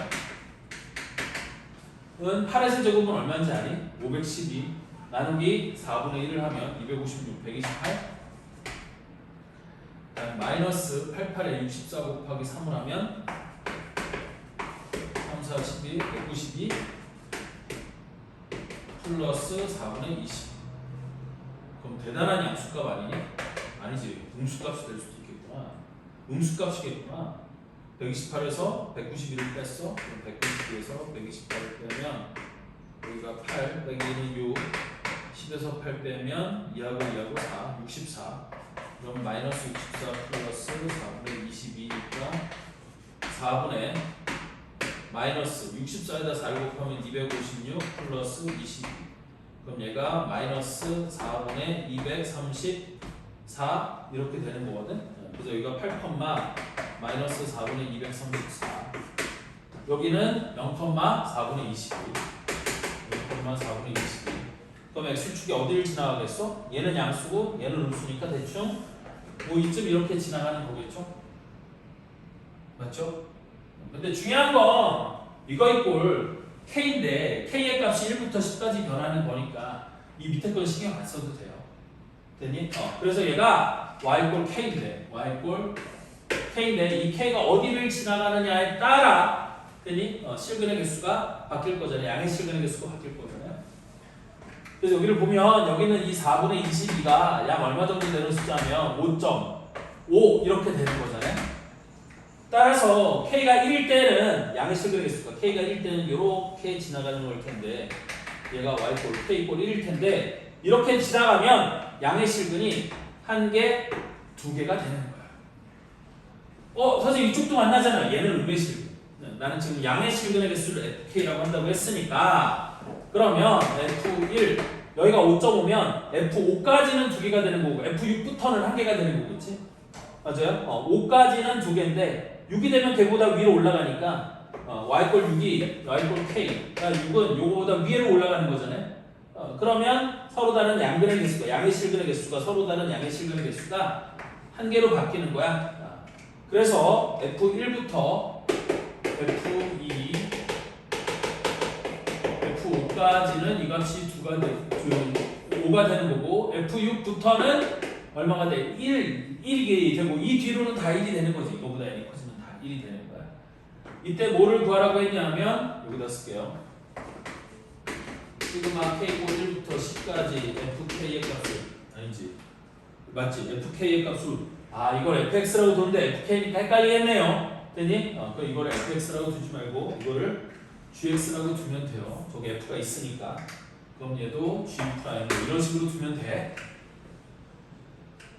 은 8의 세제곱은 얼마인지 아니? 512 나누기 4분의 1을 하면 256, 128 마이너스 88에 64 곱하기 3을 하면 3, 4, 12, 192 플러스 4분의 20 그럼 대단한 양수값 아니니? 아니지 음수값이 될 수도 있겠구나 음수값이겠구나 128에서 191을 뺐어 그럼 192에서 128을 빼면 여기가 8, 빼기 1은 6 10에서 8 빼면 2하고 2하고 4, 64 그럼 마이너스 64 플러스 4분의 22니까 4분의 마이너스 64에다 4를 곱하면 256 플러스 22 그럼 얘가 마이너스 4분의 234 이렇게 되는 거거든. 그래서 여기가 8, 마이너스 4분의 234 여기는 0,4분의 22 0,4분의 22 그럼 x축이 어디를 지나가겠어? 얘는 양수고 얘는 음수니까 대충 뭐 이쯤 이렇게 지나가는 거겠죠? 맞죠? 근데 중요한 건 이거 이꼴 k인데 k의 값이 1부터 10까지 변하는 거니까 이 밑에 건 신경 안 써도 돼요. 됐니? 그래서 얘가 y 이꼴 k인데 y 이꼴 k인데 이 k가 어디를 지나가느냐에 따라 됐니? 실근의 개수가 바뀔 거잖아요. 양의 실근의 개수가 바뀔 거잖아요. 그래서 여기를 보면 여기는 이 4분의 22가 약 얼마 정도 되는 숫자면 5.5 이렇게 되는 거잖아요. 따라서 k가 1일 때는 양의 실근의 개수가 k가 1일 때는 이렇게 지나가는 걸 텐데 얘가 y꼴 k꼴 1일 텐데 이렇게 지나가면 양의 실근이 한 개, 두 개가 되는 거야. 선생님 이쪽도 만나잖아. 얘는 음의 실근. 나는 지금 양의 실근의 개수를 fk라고 한다고 했으니까 그러면 f1 여기가 5.5면 f5까지는 두 개가 되는 거고 f6부터는 한 개가 되는 거겠지? 맞아요? 5까지는 두 개인데 6이 되면 걔보다 위로 올라가니까 y꼴 6이 y꼴 k가 6은 요거보다 위로 올라가는 거잖아요. 그러면 서로 다른 양근의 개수가 양의 실근의 개수가 서로 다른 양의 실근의 개수가 한 개로 바뀌는 거야. 그래서 f1부터 f2 F5까지는 이 값이 5가 되는 거고 F6부터는 얼마가 돼? 1이 되고 이 뒤로는 다 1이 되는 거지. 이거보다 n이 커지면 다 1이 되는 거야. 이때 뭐를 구하라고 했냐면 여기다 쓸게요. 시그마 K고 1부터 10까지 FK의 값을 아니지. 맞지? FK의 값을 이걸 FX라고 두는데 FK니까 헷갈리겠네요. 됐니? 그럼 이걸 FX라고 두지 말고 이거를 gx라고 두면 돼요. 저기 f가 있으니까. 그럼 얘도 g 프라임 이런 식으로 두면 돼.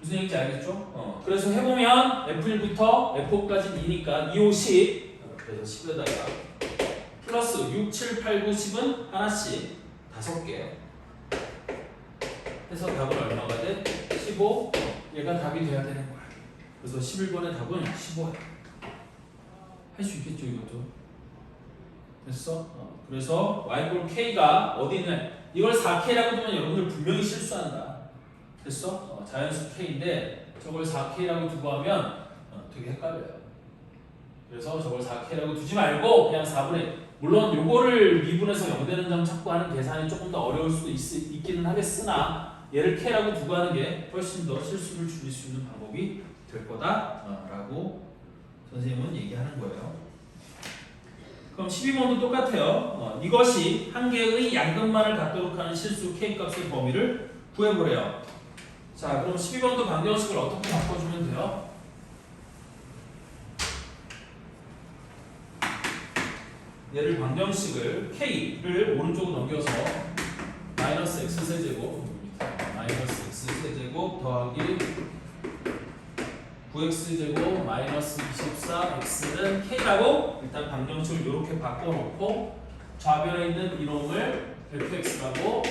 무슨 얘기인지 알겠죠? 그래서 해보면 f1부터 f5까지는 2니까 2, 5, 10 그래서 10에다가 플러스 6, 7, 8, 9, 10은 하나씩 5개 해서 답은 얼마가 돼? 15 얘가 답이 돼야 되는 거야. 그래서 11번의 답은 15야. 할 수 있겠죠 이것도. 됐어? 그래서 y꼴 k가 어디 있냐? 이걸 4k라고 두면 여러분들 분명히 실수한다. 됐어? 자연수 k인데 저걸 4k라고 두고 하면 되게 헷갈려요. 그래서 저걸 4k라고 두지 말고 그냥 4분의 물론 요거를 미분해서 0 되는 점 찾고 하는 계산이 조금 더 어려울 수도 있기는 하겠으나 얘를 k라고 두고 하는 게 훨씬 더 실수를 줄일 수 있는 방법이 될 거다라고 선생님은 얘기하는 거예요. 그럼 12번도 똑같아요. 이것이 한 개의 양근만을 갖도록 하는 실수 k값의 범위를 구해보래요. 자, 그럼 12번도 방정식을 어떻게 바꿔주면 돼요? 얘를 방정식을 k를 오른쪽으로 넘겨서 마이너스 x세제곱 마이너스 x세제곱 더하기 9x제곱 마이너스 24x는 k라고 일단 방정식을 이렇게 바꿔놓고 좌변에 있는 이놈을 fx라고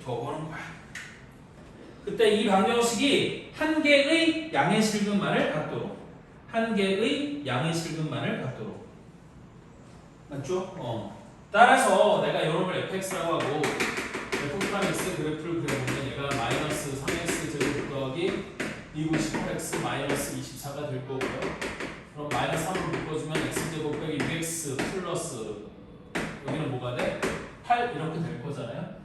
적어놓은 거야. 그때 이 방정식이 한 개의 양의 실근만을 갖도록 한 개의 양의 실근만을 갖도록 맞죠? 따라서 내가 이런 걸 fx라고 하고 f'(x) 그래프를 그려보면 얘가 마이너스 3x 제곱 더하기 298x 마이너스 24가 될 거고요. 그럼 마이너스 3으로 묶어주면 x제곱 빼기 6x 플러스 여기는 뭐가 돼? 8 이렇게 될 거잖아요.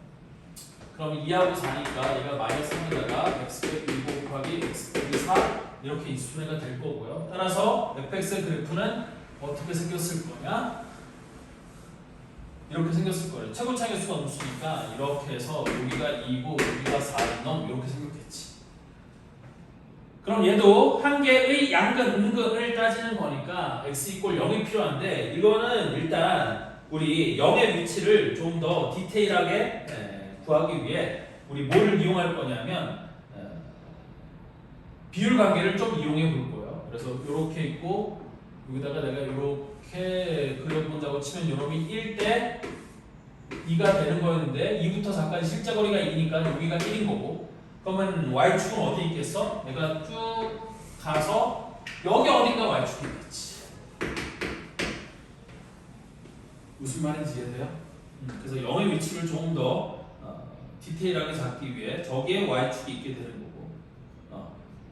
그럼 2하고 4니까 얘가 마이너스 3에다가 x 빼기 2 곱하기 x 빼기 4 이렇게 인수분해가 될 거고요. 따라서 fx의 그래프는 어떻게 생겼을 거냐? 이렇게 생겼을 거예요. 최고차의 수가 없으니까 이렇게 해서 여기가 2고 여기가 4인 놈 이렇게 생겼겠지. 그럼 얘도 한 개의 양근, 음근을 따지는 거니까 x 이퀄 0이 필요한데 이거는 일단 우리 0의 위치를 좀 더 디테일하게 구하기 위해 우리 뭘 이용할 거냐면 비율 관계를 좀 이용해 볼 거예요. 그래서 이렇게 있고 여기다가 내가 이렇게 그려본다고 치면 요놈이 1대 2가 되는 거였는데 2부터 4까지 실제거리가 2니까 여기가 1인 거고 그러면 y축은 어디 있겠어? 내가 쭉 가서 여기 어딘가 y축이 있겠지. 무슨 말인지 이해돼요? 그래서 0의 위치를 조금 더 디테일하게 잡기 위해 저기에 y축이 있게 되는 거고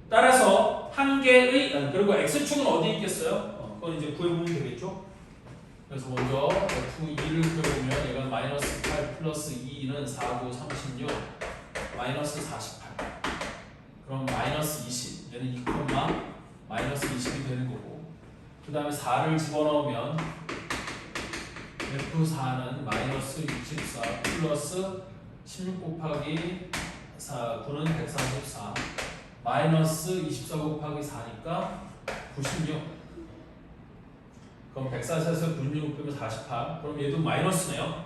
따라서 한 개의 그리고 x축은 어디 있겠어요? 그건 이제 구해보면 되겠죠? 그래서 먼저 F2를 그려보면 얘가 마이너스 8 플러스 2는 4, 9, 36 마이너스 48 그럼 마이너스 20 얘는 2, 마이너스 20이 되는 거고 그 다음에 4를 집어넣으면 F4는 마이너스 64 플러스 16 곱하기 4, 9는 144 마이너스 24 곱하기 4니까 96 그럼 144에서 96 빼면 48 그럼 얘도 마이너스네요.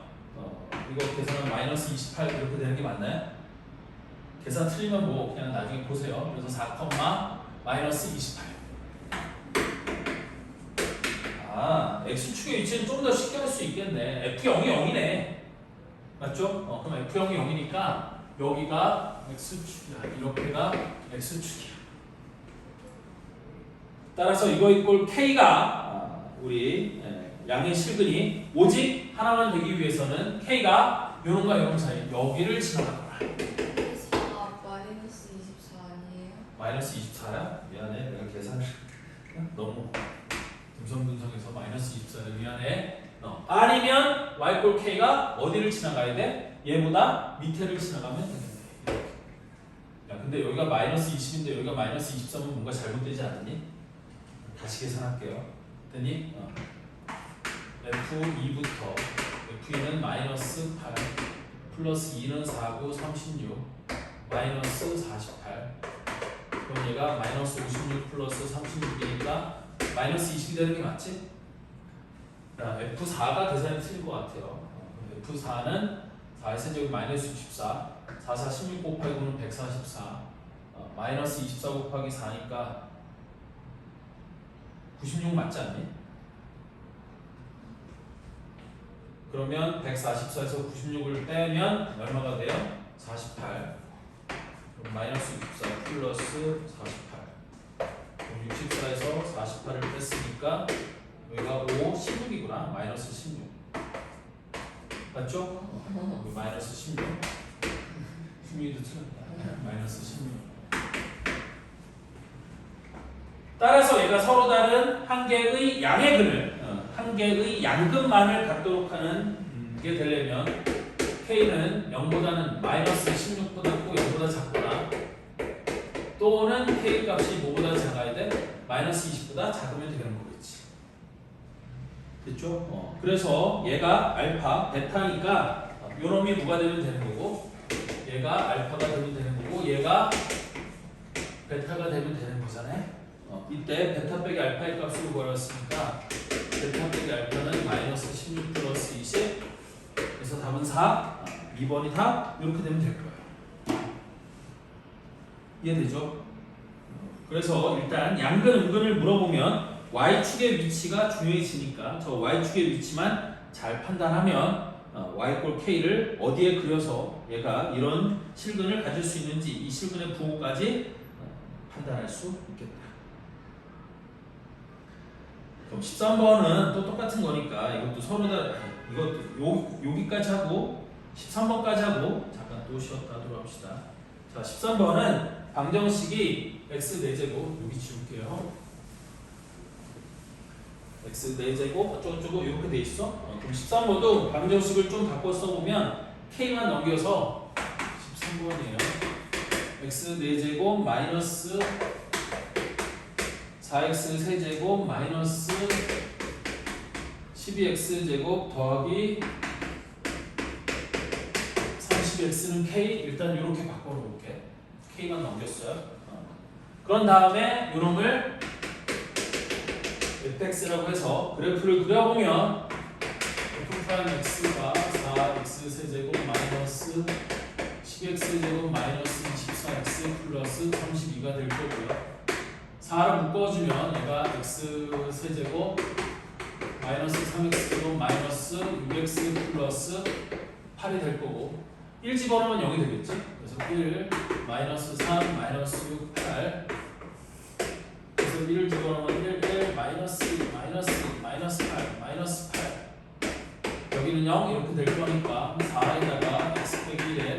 이거 계산은 마이너스 28 이렇게 되는 게 맞나요? 계산 틀리면 뭐 그냥 나중에 보세요. 그래서 4, 마이너스 28 X축의 위치는 좀 더 쉽게 할 수 있겠네. F0이 0이네 맞죠? 그럼 F0이 0이니까 여기가 X축이야 이렇게가 X축이야. 따라서 이거 이꼴 K가 우리 양의 실근이 오직 하나만 되기 위해서는 K가 요런과 요런 사이 여기를 지나갈 거라. 4 마이너스 24 아니에요? 마이너스 24야? 미안해 내가 계산을 너무 듬성듬성해서 마이너스 24야 미안해. 아니면 Y꼴 K가 어디를 지나가야 돼? 얘보다 밑에를 지나가면 되겠네. 야 근데 여기가 마이너스 20인데 여기가 마이너스 23은 뭔가 잘못되지 않았니? 다시 계산할게요. 됐니? F2부터 F2는 마이너스 8 플러스 2는 4, 9, 36 마이너스 48 그럼 얘가 마이너스 56 플러스 36이니까 마이너스 20이 되는 게 맞지? F4가 계산이 틀린 것 같아요. F4는 4의 세제곱이 마이너스 64 4, 4, 16 곱하기 9는 144 마이너스 24 곱하기 4니까 96 맞지 않니? 그러면 144에서 96을 빼면 얼마가 돼요? 48 그럼 마이너스 64 플러스 48 그럼 64에서 48을 뺐으니까 여기가 5, 16이구나 마이너스 16 맞죠? 마이너스 16 16이도 틀렸다 마이너스 16 따라서 얘가 서로 다른 한 개의 양의 근을 한 개의 양근만을 갖도록 하는 게 되려면 K는 0보다는 마이너스 16보다 크고 0보다 작거나 또는 K 값이 뭐보다 작아야 돼? 마이너스 20보다 작으면 되는 거겠지. 됐죠? 그래서 얘가 알파, 베타니까 요놈이 뭐가 되면 되는 거고 얘가 알파가 되면 되는 거고 얘가 베타가 되면 되는 거잖아요. 이때 베타 빼기 알파의 값으로 구하였으니까 베타 빼기 알파는 마이너스 16 플러스 20 그래서 답은 4 2번이 다 이렇게 되면 될 거예요. 이해되죠? 그래서 일단 양근 음근을 물어보면 Y축의 위치가 중요해지니까 저 Y축의 위치만 잘 판단하면 y 꼴 k를 어디에 그려서 얘가 이런 실근을 가질 수 있는지 이 실근의 부호까지 판단할 수 있겠다. 그럼 13번은 또 똑같은 거니까 이것도 서로 다 이것도 여기까지 하고 13번까지 하고 잠깐 또 쉬었다 하도록 합시다. 자, 13번은 방정식이 x 4제곱 여기 지울게요. x 4제곱 어쩌고저쩌고 이렇게 돼 있어. 그럼 13번도 방정식을 좀 바꿔 써보면 k만 넘겨서 13번이에요. x 4제곱 마이너스 4x 세제곱 마이너스 12x제곱 더하기 30x는 k 일단 이렇게 바꿔놓을게. k만 넘겼어요. 그런 다음에 이놈을 fx라고 해서 그래프를 그려보면 f'x가 4x 세제곱 마이너스 10x제곱 마이너스 24x 플러스 32가 될 거고요. 4를 묶어주면 얘가 x 세제곱 마이너스 3x제곱 마이너스 6x 플러스 8이 될 거고 1 집어넣으면 0이 되겠지? 그래서 1 마이너스 3 마이너스 6 8 그래서 1을 집어넣으면 1 마이너스 8 여기는 0 이렇게 될 거니까 4에다가 x 빼기 1에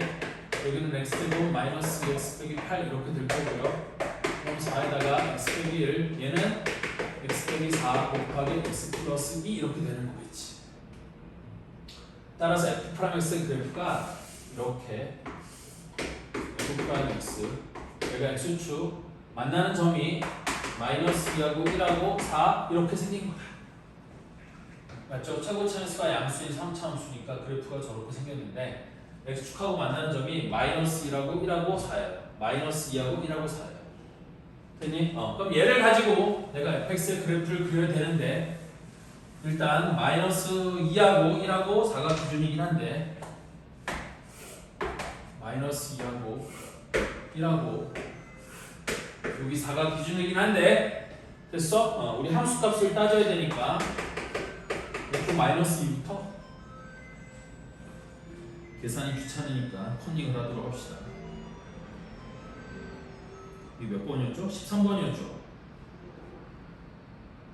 여기는 x 제곱 마이너스 x 빼기 8 이렇게 될 거고요. 그럼 4에다가 x 빼기 1 얘는 x 빼기 4 곱하기 x 플러스 2 이렇게 되는 거겠지. 따라서 f'x의 그래프가 이렇게 f'x 여기가 x축 만나는 점이 마이너스 2하고 1하고 4 이렇게 생긴 거야. 맞죠? 최고차의 수가 양수인 3차함수니까 그래프가 저렇게 생겼는데 x축하고 만나는 점이 마이너스 1하고 1하고 4예요. 마이너스 2하고 1하고 4예요. 됐니? 그럼 얘를 가지고 내가 fx의 그래프를 그려야 되는데 일단 마이너스 2하고 1하고 4가 기준이긴 한데 마이너스 2하고 1하고 여기 4가 기준이긴 한데 됐어? 우리 함수값을 따져야 되니까 f 마이너스 2부터 계산이 귀찮으니까 컨닝을 하도록 합시다. 이 몇 번이었죠? 13번이었죠?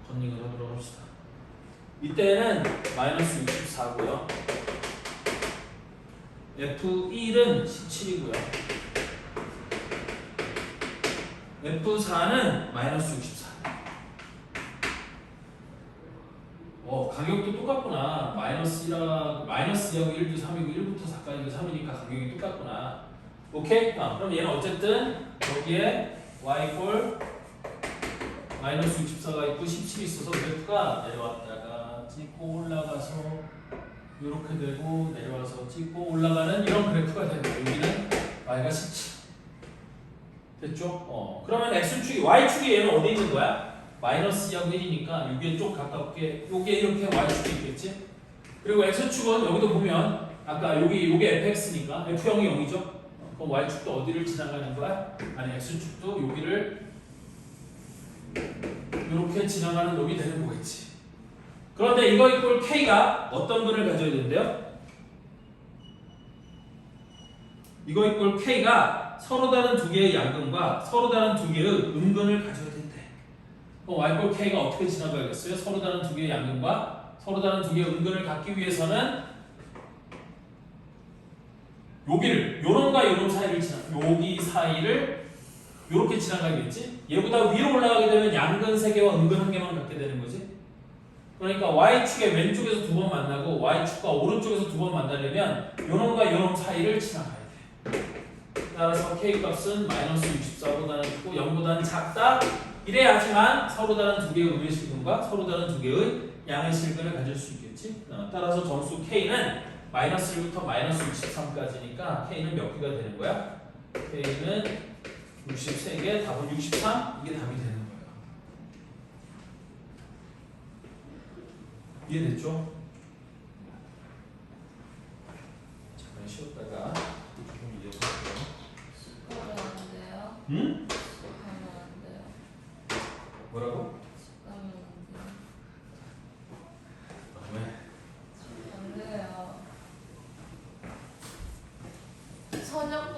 컨닝을 하도록 합시다. 이때는 마이너스 64고요. F1은 17이고요. F4는 마이너스 64. 가격도 똑같구나. 마이너스 2하고 1도 3이고 1부터 4까지가 3이니까 가격이 똑같구나. 오케이? 그럼 얘는 어쨌든 여기에 y꼴 마이너스 64가 있고 17이 있어서 그래프가 내려왔다가 찍고 올라가서 이렇게 되고 내려와서 찍고 올라가는 이런 그래프가 되는 거예요. 여기는 y가 17 됐죠? 그러면 x축이 y축이 얘는 어디 있는 거야? 마이너스 2하고 1이니까 여기에 좀 가깝게 요게 이렇게 y축이 있겠지? 그리고 x축은 여기도 보면 아까 요게 fx니까 f0이 0이죠? 그럼 y축도 어디를 지나가는 거야? 아니 x축도 여기를 이렇게 지나가는 놈이 되는 거겠지. 그런데 이거 이꼴 k가 어떤 근을 가져야 된대요? 이거 이꼴 k가 서로 다른 두 개의 양근과 서로 다른 두 개의 음근을 가져야 된대. 그럼 y꼴 k가 어떻게 지나가겠어요? 서로 다른 두 개의 양근과 서로 다른 두 개의 음근을 갖기 위해서는 여기를 요놈과 요놈 사이를 여기 사이를 요렇게 지나가겠지? 얘보다 위로 올라가게 되면 양근 3개와 음근 1개만 갖게 되는 거지. 그러니까 y축의 왼쪽에서 2번 만나고 y축과 오른쪽에서 2번 만나려면 요놈과 요놈 사이를 지나가야 돼. 따라서 k 값은 마이너스 64보다는 크고 0보다는 작다. 이래야지만 서로 다른 두 개의 음의 실근과 서로 다른 두 개의 양의 실근을 가질 수 있겠지. 따라서 점수 k는 마이너스 1부터 마이너스 63까지니까 k는 몇 개가 되는 거야? k는 63개, 답은 63, 이게 답이 되는 거예요. 이해됐죠? 잠깐 쉬었다가 조금 이어볼게요. 수업하면 안 돼요? 응? 수업하면 안 돼요? 뭐라고?